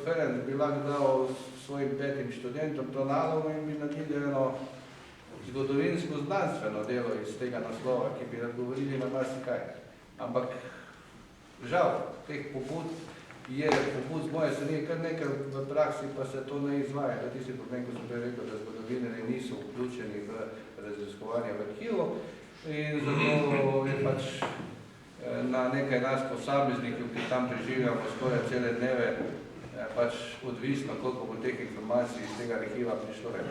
Ferenc bi lahko dal svojim 5 študentom to nalogo in bi naredili eno zgodovinsko znanstveno delo iz tega naslova, ki bi odgovorili na marsikaj. Ampak žal, teh pobud je pobud z moje strani kar nekaj v praksi, pa se to ne izvaja. To je tisti problem, ko sem prej rekel, da zgodovinarji niso vključeni v raziskovanje v arhivu in zato je pač na nekaj nas posameznikov, ki tam preživljamo skoraj cele dneve, pač odvisno, koliko bo teh informacij iz tega arhiva prišlo ven.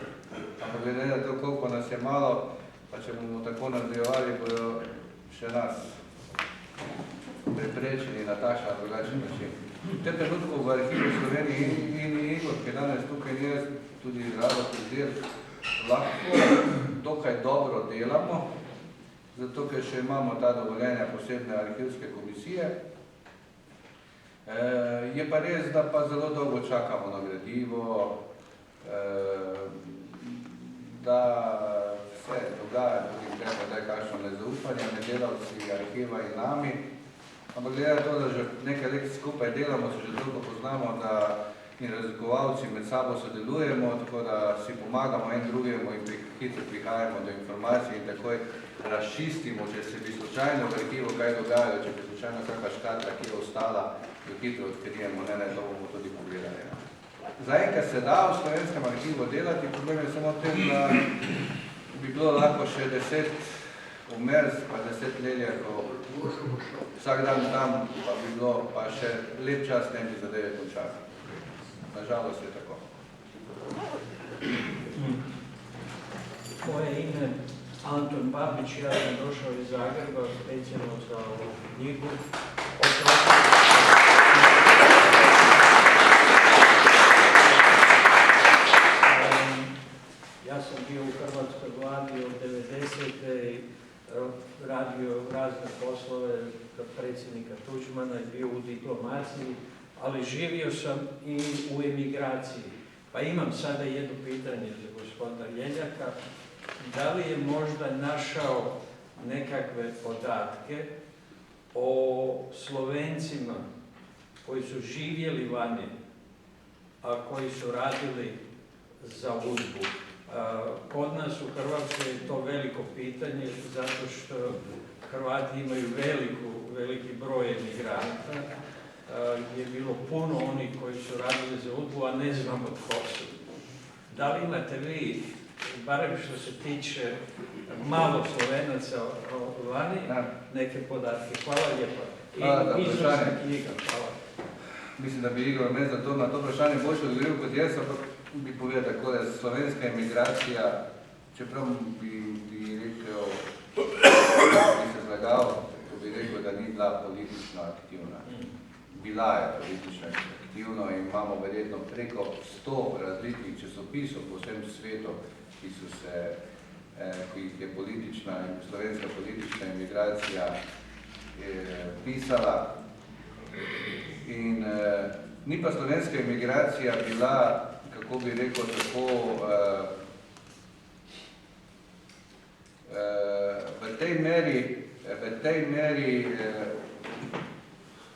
Ampak glede na to, koliko nas je malo, pa če bomo tako nadaljevali, bojo še nas preprečeni na takšen ali drugačen način. V tem trenutku v arhivu Sloveniji in Igor, ki danes tukaj ni, tudi Rado Pizdir, lahko dokaj dobro delamo, zato ker še imamo ta dovoljenja posebne arhivske komisije. Je pa res, da pa zelo dolgo čakamo na gradivo, da se dogaja tudi treba, da je kakšno nezaupanje med delavci arhiva in nami. Ampak glede na to, da že nekaj let skupaj delamo, se že dolgo poznamo, da in raziskovalci med sabo sodelujemo, tako da si pomagamo en drugemu in hitro prihajamo do informacij in takoj razčistimo, če se bi slučajno v arhivu kaj dogajalo, če bi slučajno kakšna škatla, ki je ostala, jo hitro odkrijemo, ne, to bomo tudi pogledali. Zaenkrat se da v Slovenskem arhivu delati, problem je samo v tem, da bi bilo lahko še 10 umrz, pa 10 leljakov, vsak dan tam pa bi bilo, pa še lep čas ne bi zadeve končali. Nažalost je tako. Moje ime Anton Babić, ja sam došao iz Zagreba, specijalno za ovu knjigu. Ja sam bio u Hrvatskoj vladi od 90. i radio razne poslove kod predsjednika Tuđmana i bio u diplomaciji, ali živio sam i u emigraciji. Pa imam sada jedno pitanje za gospodina Ljeljaka. Da li je možda našao nekakve podatke o Slovencima koji su živjeli vani, a koji su radili za UDBU? Kod nas u Hrvatskoj je to veliko pitanje, zato što Hrvati imaju veliki broj emigranata. Je bilo puno onih koji su radili za UDBU, a ne znamo tko su. Da li imate vi, barem što se tiče malo Slovenaca vani, neke podatke? Hvala lijepa. I izvršna knjiga, hvala. Mislim, da bi Igor me za to na to vprašanje boljše odgovoril kot jaz, ampak bi povedal tako, da slovenska emigracija, čeprav bi rekel, bi se zlagal, ko bi rekel, da ni bila politično aktivna. Bila je politično aktivna in imamo verjetno preko 100 različnih časopisov po vsem svetu, ki jih je slovenska politična emigracija pisala. In ni pa slovenska emigracija bila, kako bi rekel, tako v tej meri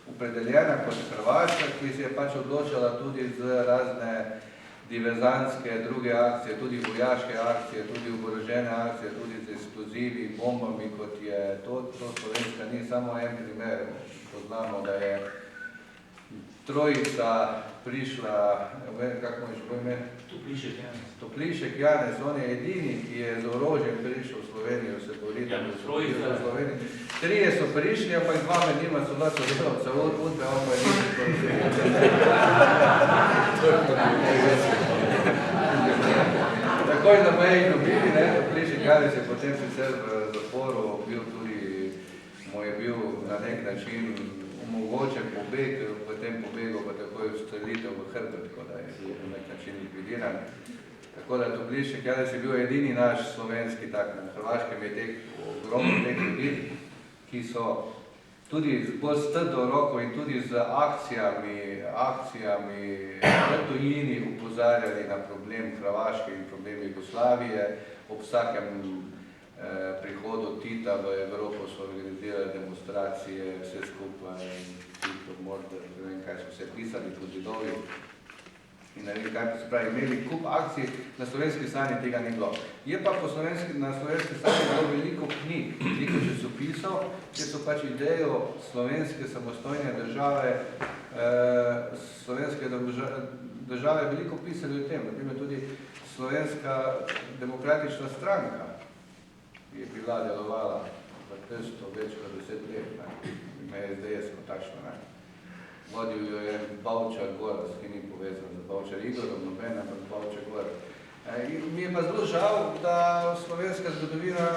opredeljena kot Hrvaška, ki se je pač odločala tudi z razne diverzantske druge akcije, tudi vojaške akcije, tudi oborožene akcije, tudi z eksplozivi, bombami, kot je to Slovenska ni samo en primer. Poznamo, da je trojica prišla, kako mu je šlo ime? Toplišek Janez, on je edini, ki je z orožjem prišel v Slovenijo, se boriti v Sloveniji. Trije so prišli, ampak dva med njima so bila sodelavca UDBE, on pa je takoj na meji dobili, Toplišek Janez je potem sicer v zaporu bil tudi, mu je bil na nek način omogočen pobeg, v tem pobegu pa takoj ustrelitev v hrbet, tako da je bil na nek način likvidiran. Tako da Toplišek Janez je bil edini naš slovenski tak, na Hrvaškem je teh ogromno teh ljudi, ki so tudi bolj s trdo roko in tudi z akcijami v tujini upozarjali na problem Hrvaške in problem Jugoslavije. Ob vsakem prihodu Tita v Evropo so organizirali demonstracije, vse skupaj, Tito, Mordor, ne vem kaj so vse pisali po zidovi in ne vem, kaj se pravi, imeli kup akcij, na slovenski strani tega ni bilo. Je pa na slovenski strani bilo veliko knjig, veliko časopisov, kjer so pač idejo slovenske samostojne države, slovenske države veliko pisali o tem. Naprimer tudi Slovenska demokratična stranka je bila delovala v testo več kot 10 let, ime SDS kot takšno, ne. Vodil jo je Bavčar Goras, ki ni povezan z Bavčar Igorom, noben, ampak Bavčar Goras. Mi je pa zelo žal, da slovenska zgodovina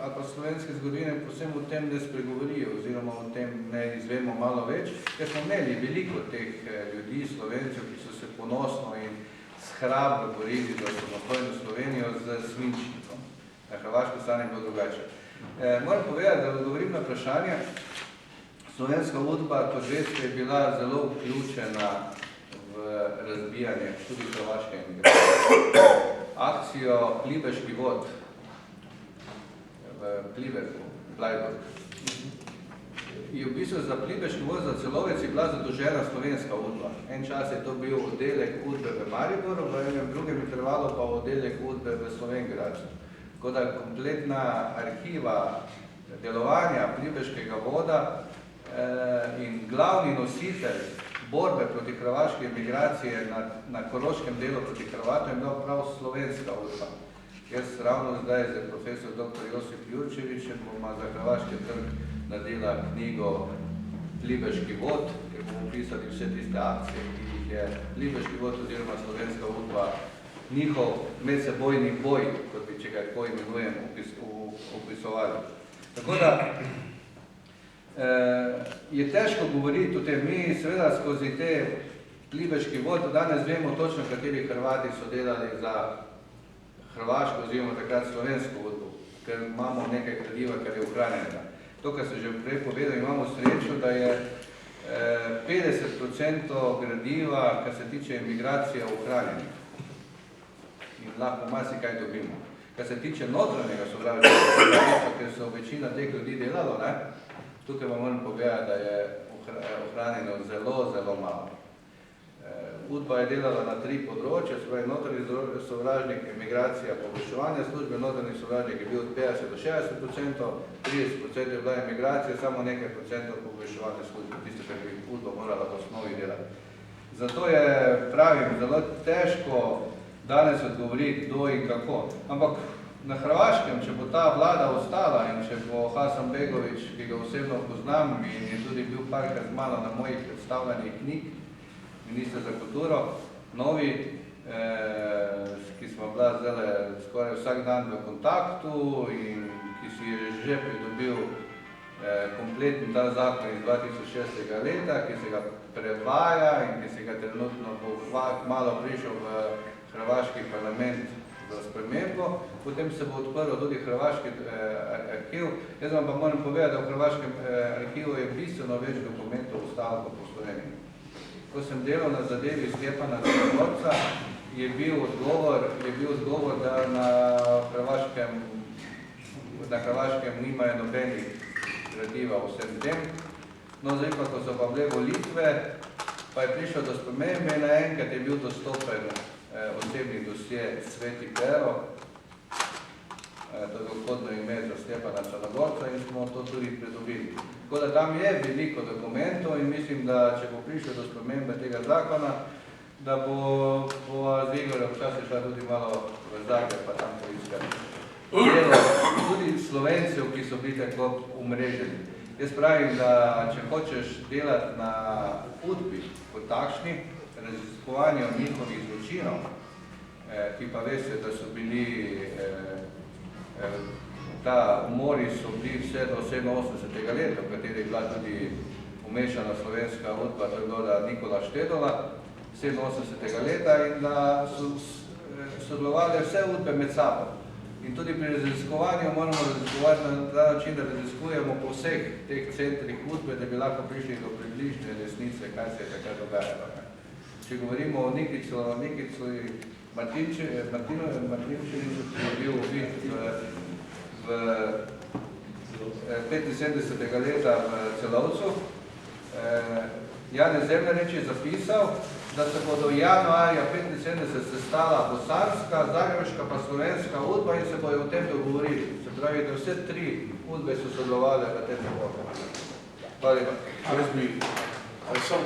ali pa slovenske zgodovine posebno o tem ne spregovorijo oziroma o tem ne izvemo malo več, ker smo imeli veliko teh ljudi, Slovencev, ki so se ponosno in hrabro borili za samostojno Slovenijo z svinčnikom. Na hrvaški strani je bilo drugače. Moram povedati, da odgovorim na vprašanje. Slovenska udba, kot veste, je bila zelo vključena v razbijanje tudi hrvaške emigracije. Akcijo Pliberški vod v Pliberku, Blajburg, je v bistvu za Pliberški vod za Celovec je bila zadolžena slovenska udba. En čas je to bil oddelek udbe v Mariboru, v enem drugem intervalu pa oddelek udbe v Slovenj Tako da kompletna arhiva delovanja Pliberškega voda in glavni nositelj borbe proti hrvaške emigracije na koroškem delu proti Hrvatom je bila prav slovenska udba. Jaz ravno zdaj z profesor dr. Josip Jurčevićem bomo za Hrvaški trg nadela knjigo Pliberški vod, kjer bomo opisali vse tiste akcije, ki jih je Pliberški vod oziroma slovenska udba, njihov medsebojni boj, kot bi, če ga tako imenujem, opisovali. Tako da je težko govoriti o tem. Mi seveda skozi te Pliberški vod danes vemo točno, kateri Hrvati so delali za Hrvaško oziroma takrat slovensko udbo, ker imamo nekaj gradiva, kar je ohranjenega. To, kar sem že prej povedal, imamo srečo, da je 50% gradiva, kar se tiče emigracije, ohranjenih. In lahko marsikaj dobimo. Kar se tiče notranjega sovražnika, ker so večina teh ljudi delalo, tukaj vam moram povedati, da je ohranjeno zelo, zelo malo. Udba je delala na 3 področja, se pravi notranji sovražnik, emigracija, poboljševanje službe, notranji sovražnik je bil od 50 do 60%, 30% je bila emigracija, samo nekaj procentov poboljševanje službe, tisto, kar bi udba morala v osnovi delati. Zato je, pravim, zelo težko danes odgovoriti, kdo in kako. Ampak na Hrvaškem, če bo ta vlada ostala in če bo Hasanbegović, ki ga osebno poznam in je tudi bil parkrat z mano na mojih predstavljanjih knjig, minister za kulturo, novi, ki smo bila zdaj skoraj vsak dan v kontaktu in ki si je že pridobil kompletni ta zakon iz 2006. Leta, ki se ga prevaja in ki se ga trenutno bo malo prišel v hrvaški parlament za spremembo, potem se bo odprl tudi hrvaški arhiv. Jaz vam pa moram povedati, da v hrvaškem arhivu je bistveno več dokumentov ostalo po Sloveniji. Ko sem delal na zadevi Stjepana Črnogorca, je bil odgovor, da na Hrvaškem nimajo nobenih gradiva o vsem tem. No, zdaj pa, ko so pa bile volitve, pa je prišlo do spremembe in naenkrat je bil dostopen osebni dosje Sveti Pero, to je vhodno ime za Stjepana Črnogorca in smo to tudi pridobili. Tako da tam je veliko dokumentov in mislim, da če bo prišlo do spremembe tega zakona, da bo z Igorjem včasih šla tudi malo v Zagreb, pa tam poiskati delo tudi Slovencev, ki so bili tako umreženi. Jaz pravim, da če hočeš delati na udbi kot takšni, raziskovanju njihovih zločinov, ki pa veste, da so bili ta umori so bili vse do 87. leta, v kateri je bila tudi umešana slovenska udba, to je bila Nikola Štedola, 87. leta in da so sodelovali vse udbe med sabo. In tudi pri raziskovanju moramo raziskovati na ta način, da raziskujemo po vseh teh centrih udbe, da bi lahko prišli do približne resnice, kaj se je takrat dogajalo. Če govorimo o Nikicu Martinčeviću, ki je bil ubit v 75. leta v Celovcu, Janez Zemljarič je zapisal, da se bodo januarja 75 sestala bosanska, zagrebška pa slovenska udba in se bojo o tem dogovorili. Se pravi, da vse 3 udbe so sodelovali v tem dogovoru. Hvala lepa. Jaz bi, ali sem,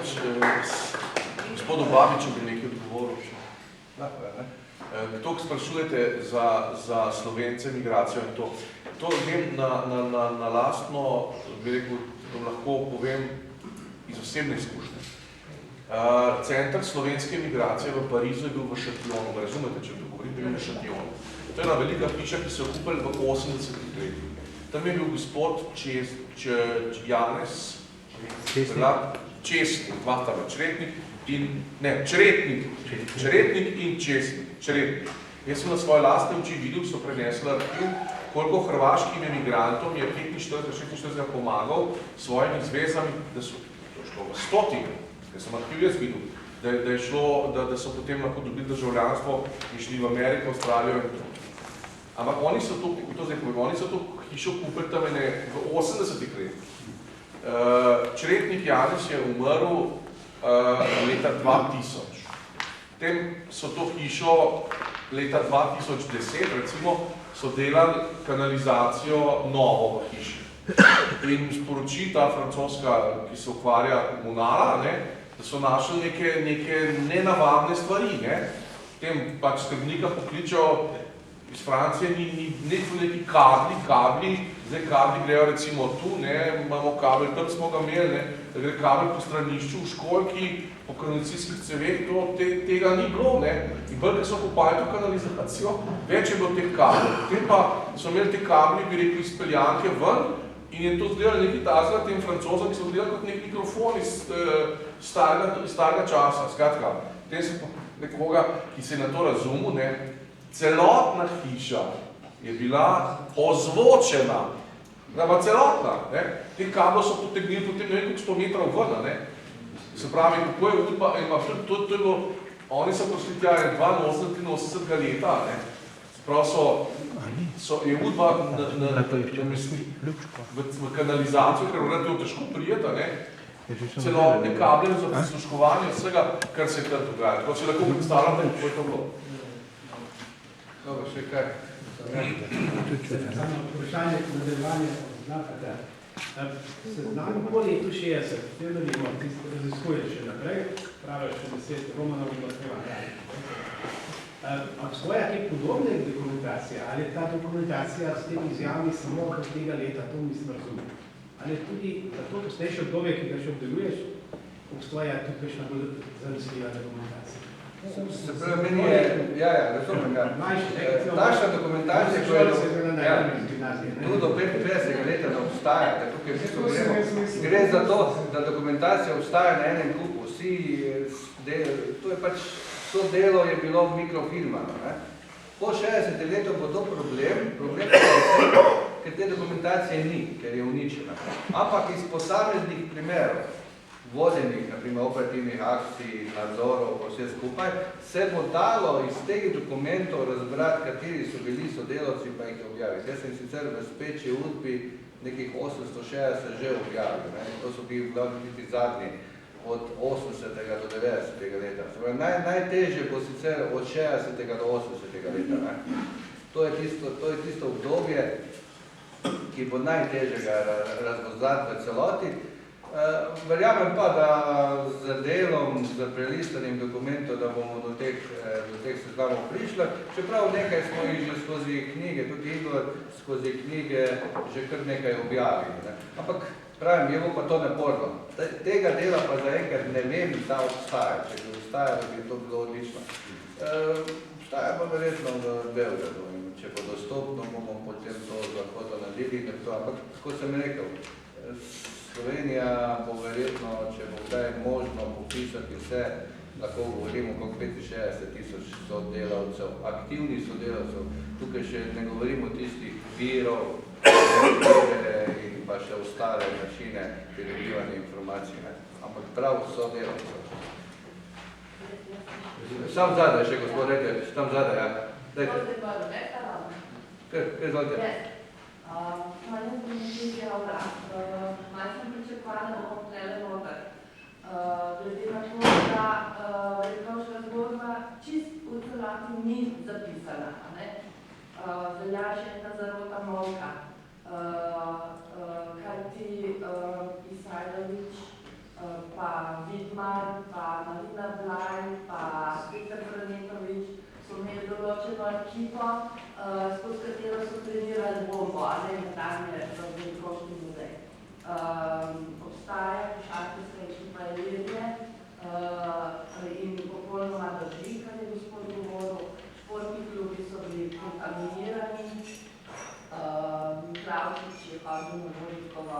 gospodu Babiču bi nekaj odgovoril še. Lahko je, ne? To, ki sprašujete za Slovence, migracijo in to. To vem na lastno, bi rekel, lahko povem iz osebne izkušnje. Center slovenske migracije v Parizu je bil v Šatijonu. Razumete, če bi govorili, bil v Šatijonu. To je ena velika hiša, ki se je okupili v 80-ih letih. Tam je bil gospod Janez Česnik, Čretnik in Česnik. Jaz sem na svoje lastne oči videl, so prenesli arhiv, koliko hrvaškim emigrantom je 45-46 pomagal s svojimi zvezami, da so šlo v stotine. Jaz sem arhiv jaz videl, da so potem lahko dobili državljanstvo in šli v Ameriko, Avstralijo in to. Ampak oni so to hišo kupili tam v 80-ih letih. Čretnik Janez je umrl leta 2000. Potem so to hišo leta 2010, recimo, so delali kanalizacijo novo v hiši. In sporoči ta francoska, ki se ukvarja komunala, da so našli neke nenavadne stvari. Potem pač skrbnika pokličajo iz Francije, ni neki kabli, zdaj kabli grejo recimo tu, imamo kabel, tam smo ga imeli, da gre kabel po stranišču v školjki, po kanalizacijskih ceveh, tega ni bilo, in bolj, ker so kopali to kanalizacijo, več je bilo teh kablov. Potem pa so imeli te kabli, bi rekel, iz peljanke ven, in je to zdelo nekaj tazga tem francozom, ki so gledali kot nek mikrofon iz starega časa. Skratka, potem se nekoga, ki se je na to razumel, celotna hiša je bila ozvočena, celotna. Te kablo so potegnili potem nekaj 100 metrov ven. Se pravi, kako je udba, to je bilo, oni so prišli tja 82-83 leta, prav je udba v kanalizacijo, ker je bilo težko prijeta, celotne kable za prisluškovanje vsega, kar se je tam dogajalo. Tako se lahko predstavljate, kako je to bilo. Dobro, še kaj? Samo vprašanje nadaljevanja znakate. Seznam po letu 60, te nalimo, ti raziskuješ še naprej, praviš še 10 Romanov in Moskva. Obstoja kaj podobne dokumentacije, ali je ta dokumentacija s temi izjavami samo od tega leta, to nisem razumel. Ali tudi za to posnejše obdobje, ki ga še obdeluješ, obstoja tukaj še bolj zanesljiva dokumentacija. Se pravi, meni je, razumem ga. Tašna dokumentacija, ko je tu do 55 leta ne obstaja, tukaj v bistvu gre za to, da dokumentacija obstaja na enem kupu. To je pač, to delo je bilo v mikrofilmano. Po 60 letu bo to problem, ker te dokumentacije ni, ker je uničena. Ampak iz posameznih primerov, vodenih, naprimer operativnih akcij, nadzorov, vse skupaj, se bo dalo iz teh dokumentov razbrati, kateri so bili sodelavci, pa jih objaviti. Jaz sem sicer v Speči udbi nekih 860 že objavil. To so bili ti zadnji od 80. do 90. leta. Najtežje bo sicer od 60. do 80. leta. To je tisto obdobje, ki bo najtežjega razpoznati v celoti. Verjamem pa, da z delom, z prelistanjem dokumentov, da bomo do teh seznamov prišli, čeprav nekaj smo jih že skozi knjige, tudi Igor skozi knjige že kar nekaj objavili. Ampak pravim, je bo pa to naporno. Tega dela pa zaenkrat ne vem, da obstaja. Če bi obstajalo, bi to bilo odlično. Obstaja pa verjetno v Belgradu. Če bo dostopno, bomo potem to lahko to naredili. Ampak, kot sem rekel, Slovenija bo verjetno, če bo kdaj možno popisati vse, lahko govorimo kot 65 000 sodelavcev, aktivnih sodelavcev. Tukaj še ne govorimo tistih virov in pa še ostale načine pridobivanja informacij, ampak prav sodelavcev. Sam zadaj še, gospod, dajte, tam zadaj, ja. Dajte. Kaj zvolite? Malo sem pričakovala, da bomo vplele noter. glede na to, da Rekovška zgodba čist v celoti ni zapisana. Velja še ena zarota molka, kajti Isajlović, pa Vidmar, pa Marina Blaj, pa Peter Franetović so imeli določeno ekipo, skozi katero so trenirali bombo, in tam je Rekovški muzej. Obstaja košarkarska ekipa Ilirije in popolnoma drži, kar je gospod govoril, športni klubi so bili kontaminirani. Miklavčič je hodil na Volikovo,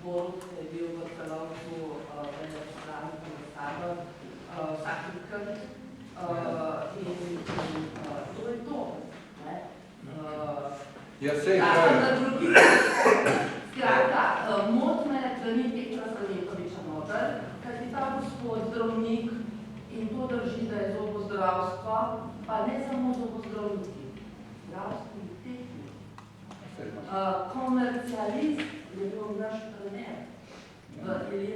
Borut je bil v celovcu veleposlanik ambasador, vsak vikend in to je to. Ja, sej, kaj? Skratka, mot me, da ni Petra Franetovića noter, kajti ta gospod zdravnik, in to drži, da je zobozdravstvo, pa ne samo zobozdravniki, zdravstveni tehnik. Komercialist je bil naš trener v Iliriji.